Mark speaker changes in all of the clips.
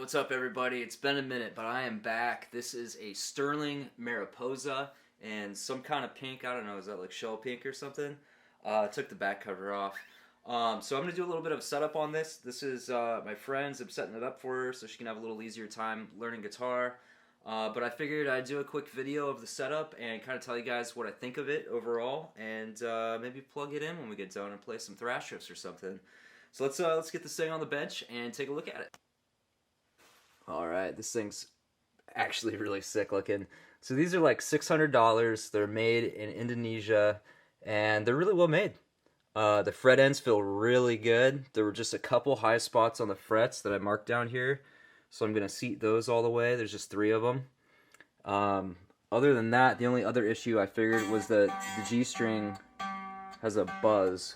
Speaker 1: what's up everybody? It's been a minute, but I am back. This is a Sterling Mariposa and some kind of pink. I don't know, is that like shell pink or something? Took the back cover off. So I'm going to do a little bit of a setup on this. This is my friend's. I'm setting it up for her so she can have a little easier time learning guitar. But I figured I'd do a quick video of the setup and kind of tell you guys what I think of it overall, and maybe plug it in when we get done and play some thrash riffs or something. So let's get this thing on the bench and take a look at it. Alright, this thing's actually really sick looking. So these are like $600. They're made in Indonesia and they're really well made. The fret ends feel really good. There were just a couple high spots on the frets that I marked down here, so I'm going to seat those all the way. There's just 3 of them. Other than that, the only other issue I figured was that the G string has a buzz.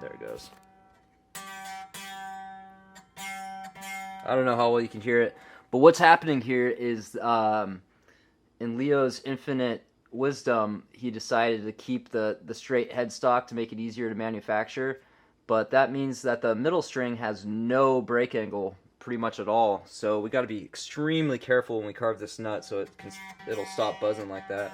Speaker 1: There it goes. I don't know how well you can hear it, but what's happening here is in Leo's infinite wisdom, he decided to keep the straight headstock to make it easier to manufacture, but that means that the middle string has no break angle pretty much at all, so we got to be extremely careful when we carve this nut so it'll stop buzzing like that.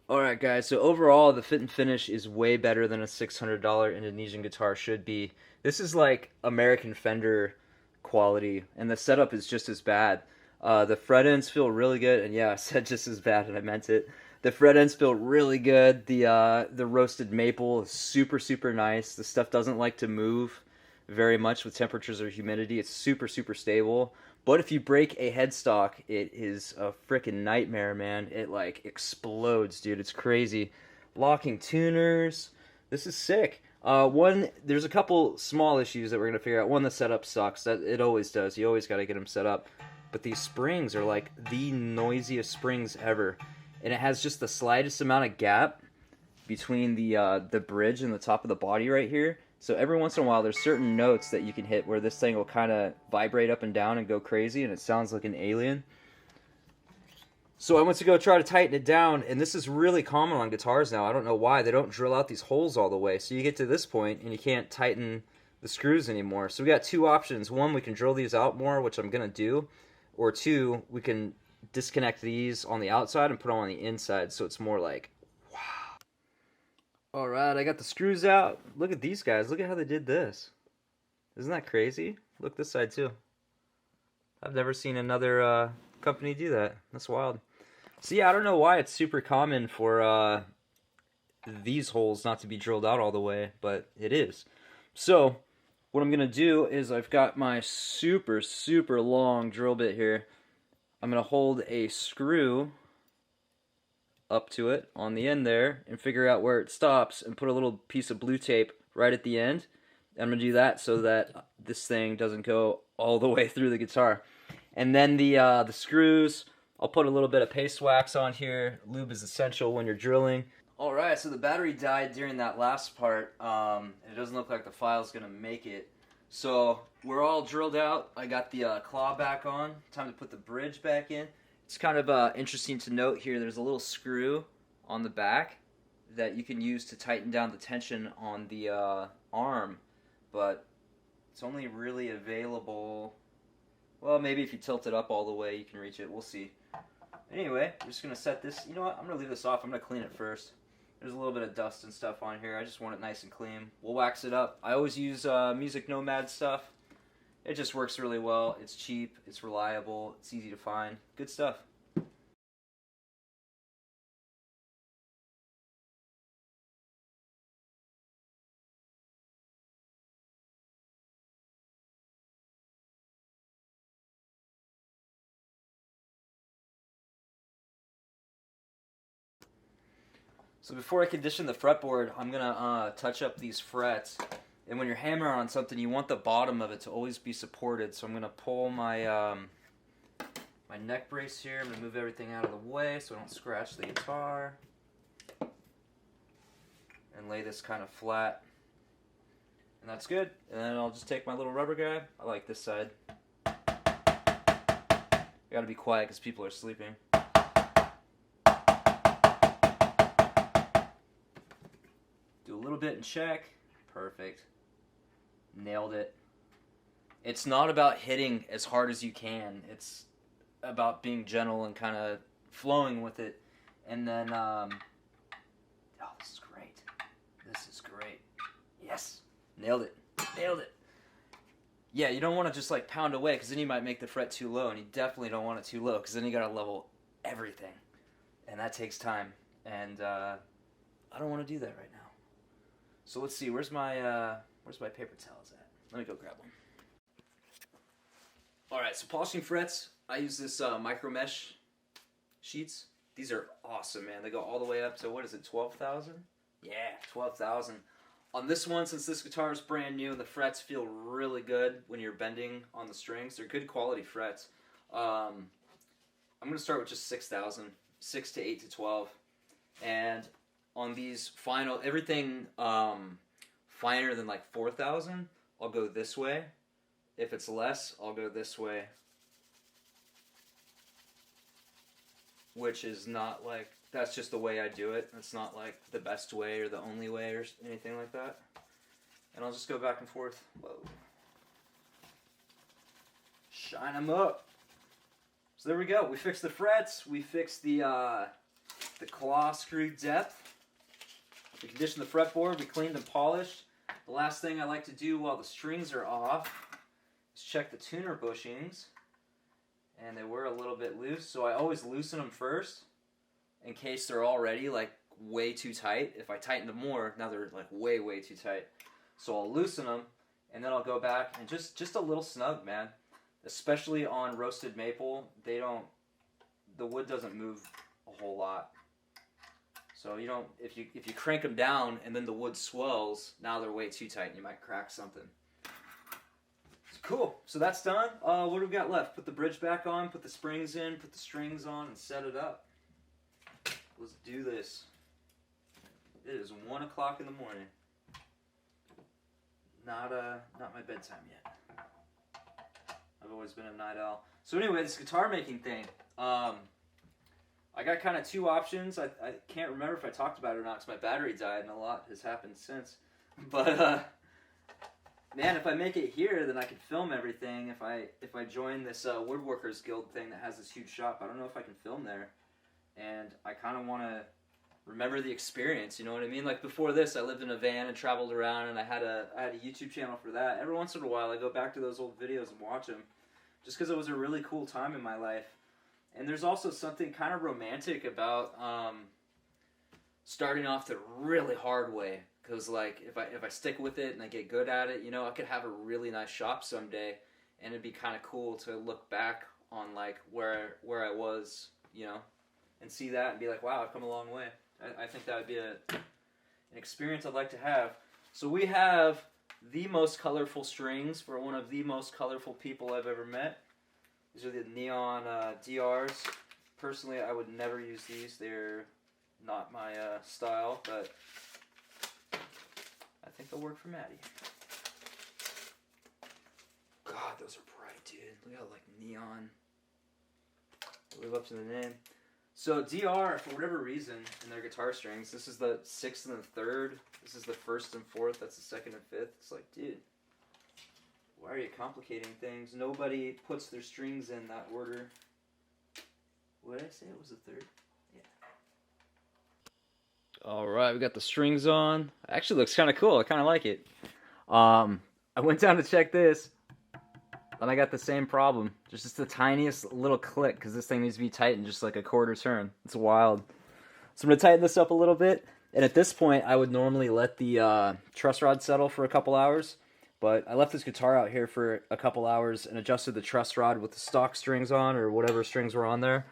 Speaker 1: Alright guys, so overall the fit and finish is way better than a $600 Indonesian guitar should be. This is like American Fender quality, and the setup is just as bad. The fret ends feel really good, and yeah, I said just as bad, and I meant it. The fret ends feel really good. The roasted maple is super, super nice. The stuff doesn't like to move very much with temperatures or humidity. It's super, super stable. But if you break a headstock, it is a freaking nightmare, man. It like explodes, dude. It's crazy. Locking tuners. This is sick. There's a couple small issues that we're gonna figure out. One, the setup sucks. That it always does. You always gotta get them set up. But these springs are like the noisiest springs ever, and it has just the slightest amount of gap between the bridge and the top of the body right here. So every once in a while, there's certain notes that you can hit where this thing will kind of vibrate up and down and go crazy, and it sounds like an alien. So I went to go try to tighten it down, and this is really common on guitars now. I don't know why. They don't drill out these holes all the way. So you get to this point, and you can't tighten the screws anymore. So we got 2 options. 1, we can drill these out more, which I'm going to do. Or 2, we can disconnect these on the outside and put them on the inside, so it's more like, wow. Alright, I got the screws out. Look at these guys. Look at how they did this. Isn't that crazy? Look this side too. I've never seen another company do that. That's wild. So yeah, I don't know why it's super common for these holes not to be drilled out all the way, but it is. So what I'm going to do is I've got my super, super long drill bit here. I'm going to hold a screw up to it on the end there and figure out where it stops and put a little piece of blue tape right at the end. I'm going to do that so that this thing doesn't go all the way through the guitar. And then the screws, I'll put a little bit of paste wax on here. Lube is essential when you're drilling. Alright, so the battery died during that last part. It doesn't look like the file's going to make it. So we're all drilled out. I got the claw back on. Time to put the bridge back in. It's kind of interesting to note here, there's a little screw on the back that you can use to tighten down the tension on the arm, but it's only really available, well, maybe if you tilt it up all the way you can reach it. We'll see. Anyway, I'm just going to set this, you know what, I'm going to leave this off. I'm going to clean it first. There's a little bit of dust and stuff on here. I just want it nice and clean. We'll wax it up. I always use Music Nomad stuff. It just works really well. It's cheap, it's reliable, it's easy to find. Good stuff. So before I condition the fretboard, I'm going to touch up these frets. And when you're hammering on something, you want the bottom of it to always be supported. So I'm going to pull my my neck brace here. I'm going to move everything out of the way so I don't scratch the guitar. And lay this kind of flat. And that's good. And then I'll just take my little rubber guy. I like this side. Gotta be quiet because people are sleeping. Do a little bit and check. Perfect. Nailed it. It's not about hitting as hard as you can. It's about being gentle and kind of flowing with it. And then, oh, this is great. This is great. Yes, nailed it. Nailed it. Yeah, you don't want to just like pound away because then you might make the fret too low, and you definitely don't want it too low because then you gotta level everything, and that takes time. And I don't want to do that right now. So let's see, where's my paper towels at? Let me go grab one. All right, so polishing frets, I use this micro mesh sheets. These are awesome, man. They go all the way up to, what is it, 12,000? Yeah, 12,000. On this one, since this guitar is brand new and the frets feel really good when you're bending on the strings, they're good quality frets. I'm going to start with just 6,000, 6 to 8 to 12. And on these final, everything finer than like 4,000, I'll go this way. If it's less, I'll go this way. Which is not like, that's just the way I do it. It's not like the best way or the only way or anything like that. And I'll just go back and forth. Whoa. Shine them up. So there we go. We fixed the frets. We fixed the claw screw depth. We conditioned the fretboard. We cleaned and polished. The last thing I like to do while the strings are off is check the tuner bushings. And they were a little bit loose, so I always loosen them first in case they're already like way too tight. If I tighten them more, now they're like way too tight. So I'll loosen them, and then I'll go back and just a little snug, man. Especially on roasted maple, the wood doesn't move a whole lot. So you don't, if you crank them down and then the wood swells, now they're way too tight and you might crack something. Cool, so that's done. What do we got left? Put the bridge back on, put the springs in, put the strings on, and set it up. Let's do this. It is 1 o'clock in the morning. Not my bedtime yet. I've always been a night owl. So anyway, this guitar making thing. I got kind of two options. I can't remember if I talked about it or not because my battery died and a lot has happened since. But man, if I make it here, then I can film everything. If I join this Woodworkers Guild thing that has this huge shop, I don't know if I can film there. And I kind of want to remember the experience, you know what I mean? Like before this, I lived in a van and traveled around, and I had a YouTube channel for that. Every once in a while, I go back to those old videos and watch them, just because it was a really cool time in my life. And there's also something kind of romantic about starting off the really hard way. Because like if I stick with it and I get good at it, you know, I could have a really nice shop someday, and it'd be kind of cool to look back on like where I was, you know, and see that and be like, wow, I've come a long way. I think that would be an experience I'd like to have. So we have the most colorful strings for one of the most colorful people I've ever met. These are the neon DRs. Personally, I would never use these. They're not my style, but I think they'll work for Maddie. God, those are bright, dude. Look how like neon. Live up to the name. So DR, for whatever reason, in their guitar strings, this is the 6th and the 3rd. This is the 1st and 4th. That's the 2nd and 5th. It's like, dude, why are you complicating things? Nobody puts their strings in that order. What did I say? It was the 3rd? Yeah. All right, we got the strings on. Actually, looks kind of cool. I kind of like it. I went down to check this, and I got the same problem. Just the tiniest little click, because this thing needs to be tightened just like a quarter turn. It's wild. So I'm going to tighten this up a little bit. And at this point, I would normally let the truss rod settle for a couple hours. But I left this guitar out here for a couple hours and adjusted the truss rod with the stock strings on, or whatever strings were on there.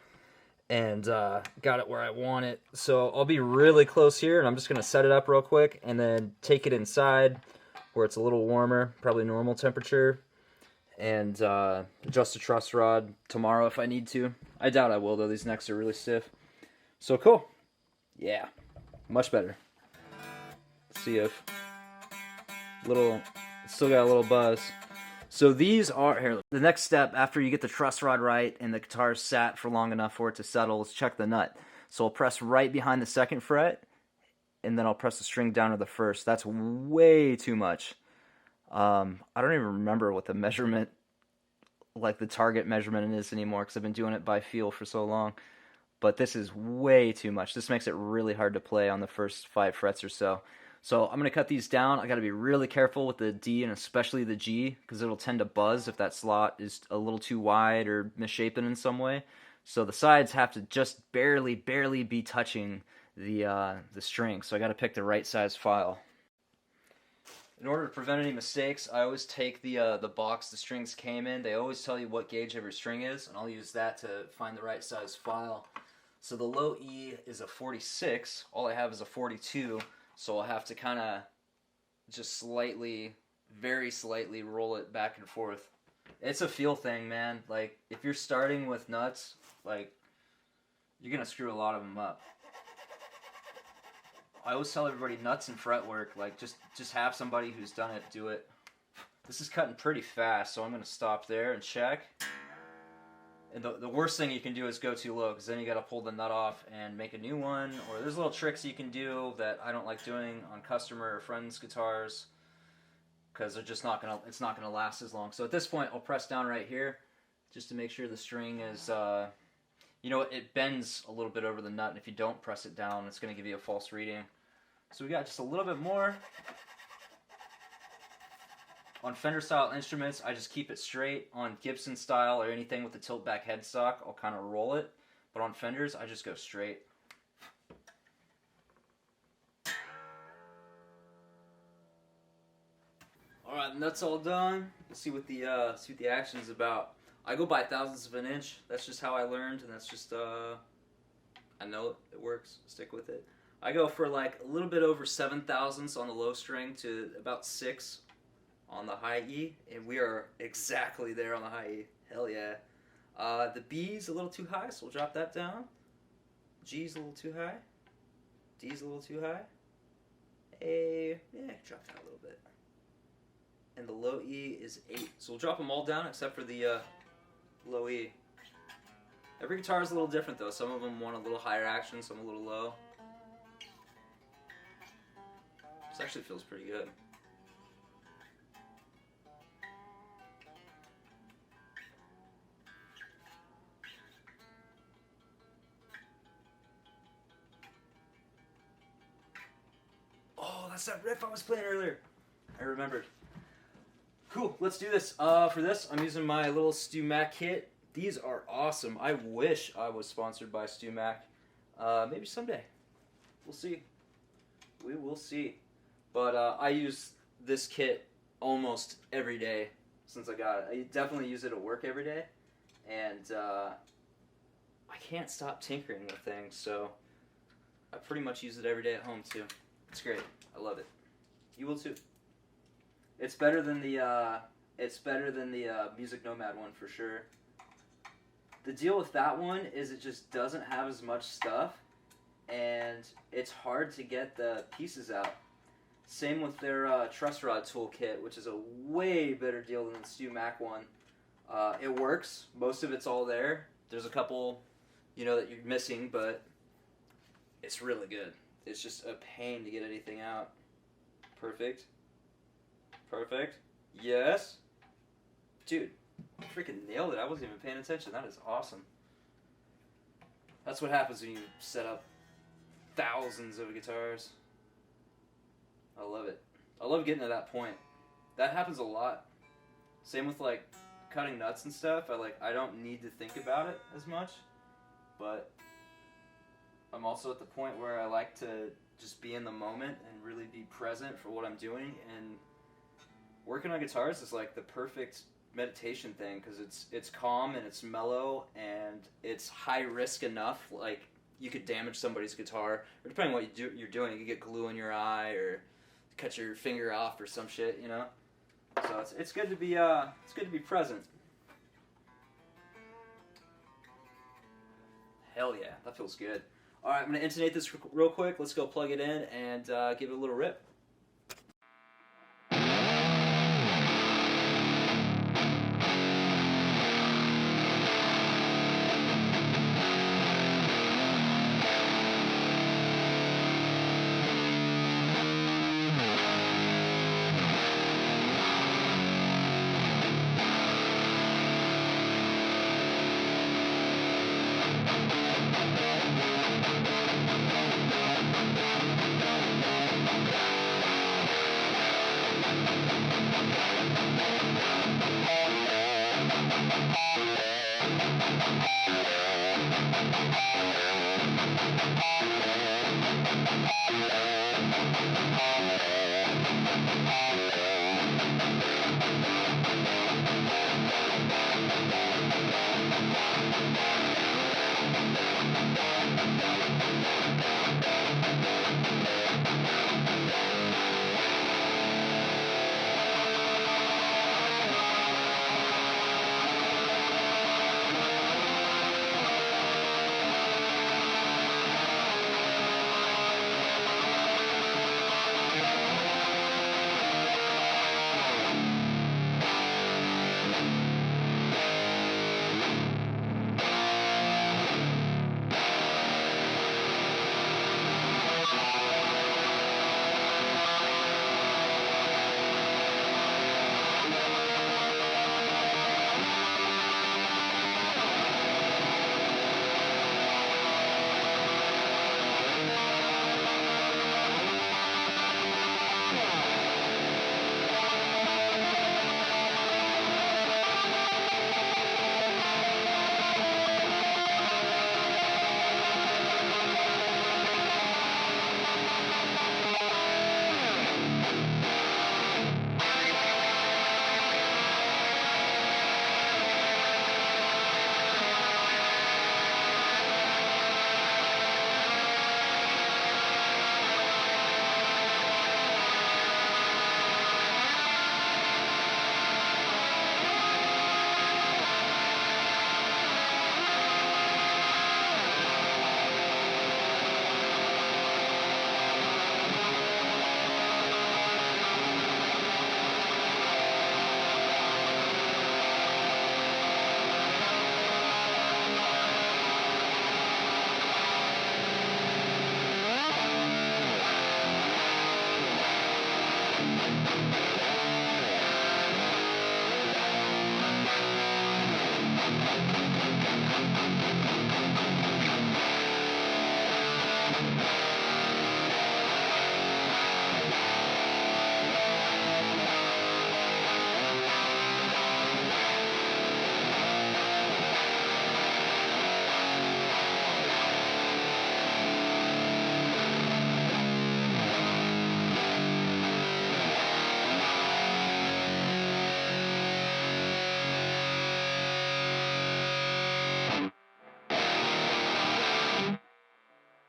Speaker 1: And got it where I want it. So I'll be really close here, and I'm just going to set it up real quick and then take it inside where it's a little warmer, probably normal temperature, and adjust the truss rod tomorrow if I need to. I doubt I will, though. These necks are really stiff. So cool. Yeah, much better. Let's see if still got a little buzz. So these are, here, the next step after you get the truss rod right and the guitar sat for long enough for it to settle is check the nut. So I'll press right behind the 2nd fret, and then I'll press the string down to the 1st. That's way too much. I don't even remember what the measurement, like the target measurement is anymore because I've been doing it by feel for so long. But this is way too much. This makes it really hard to play on the first 5 frets or so. So I'm gonna cut these down. I gotta be really careful with the D and especially the G because it'll tend to buzz if that slot is a little too wide or misshapen in some way. So the sides have to just barely, barely be touching the string. So I gotta pick the right size file. In order to prevent any mistakes, I always take the box the strings came in. They always tell you what gauge every string is, and I'll use that to find the right size file. So the low E is a 46. All I have is a 42, so I'll have to kind of just slightly, very slightly roll it back and forth. It's a feel thing, man. Like, if you're starting with nuts, like, you're going to screw a lot of them up. I always tell everybody nuts and fretwork, like, just have somebody who's done it do it. This is cutting pretty fast, so I'm going to stop there and check. And the worst thing you can do is go too low, because then you got to pull the nut off and make a new one. Or there's little tricks you can do that I don't like doing on customer or friends' guitars, because they're just not gonna. It's not gonna last as long. So at this point, I'll press down right here, just to make sure the string is. You know, it bends a little bit over the nut, and if you don't press it down, it's gonna give you a false reading. So we got just a little bit more. On Fender style instruments, I just keep it straight. On Gibson style or anything with the tilt back headstock, I'll kind of roll it. But on Fenders, I just go straight. All right, and that's all done. Let's see what the action is about. I go by thousandths of an inch. That's just how I learned, and that's just I know it works. Stick with it. I go for like a little bit over 7/1000ths on the low string to about 6 on the high E, and we are exactly there on the high E. Hell yeah. The B's a little too high, so we'll drop that down. G's a little too high. D's a little too high. A, yeah, drop that a little bit. And the low E is 8. So we'll drop them all down except for the low E. Every guitar is a little different though. Some of them want a little higher action, some a little low. This actually feels pretty good. Oh, that's that riff I was playing earlier. I remembered. Cool, let's do this. For this, I'm using my little Stu Mac kit. These are awesome. I wish I was sponsored by Stu Mac. Maybe someday. We'll see. We will see. But I use this kit almost every day since I got it. I definitely use it at work every day. And I can't stop tinkering with things, so I pretty much use it every day at home too. It's great. I love it. You will too. It's better than the Music Nomad one for sure. The deal with that one is it just doesn't have as much stuff, and it's hard to get the pieces out. Same with their truss rod toolkit, which is a way better deal than the Stu Mac one. It works. Most of it's all there. There's a couple, you know, that you're missing, but it's really good. It's just a pain to get anything out. Perfect. Perfect. Yes. Dude, I freaking nailed it. I wasn't even paying attention. That is awesome. That's what happens when you set up thousands of guitars. I love it. I love getting to that point. That happens a lot. Same with like cutting nuts and stuff. I don't need to think about it as much, but I'm also at the point where I like to just be in the moment and really be present for what I'm doing, and working on guitars is like the perfect meditation thing because it's calm and it's mellow and it's high risk enough. Like you could damage somebody's guitar, or depending on what you're doing, you could get glue in your eye or cut your finger off or some shit, you know. So it's good to be present. Hell yeah, that feels good. All right, I'm gonna intonate this real quick. Let's go plug it in and give it a little rip.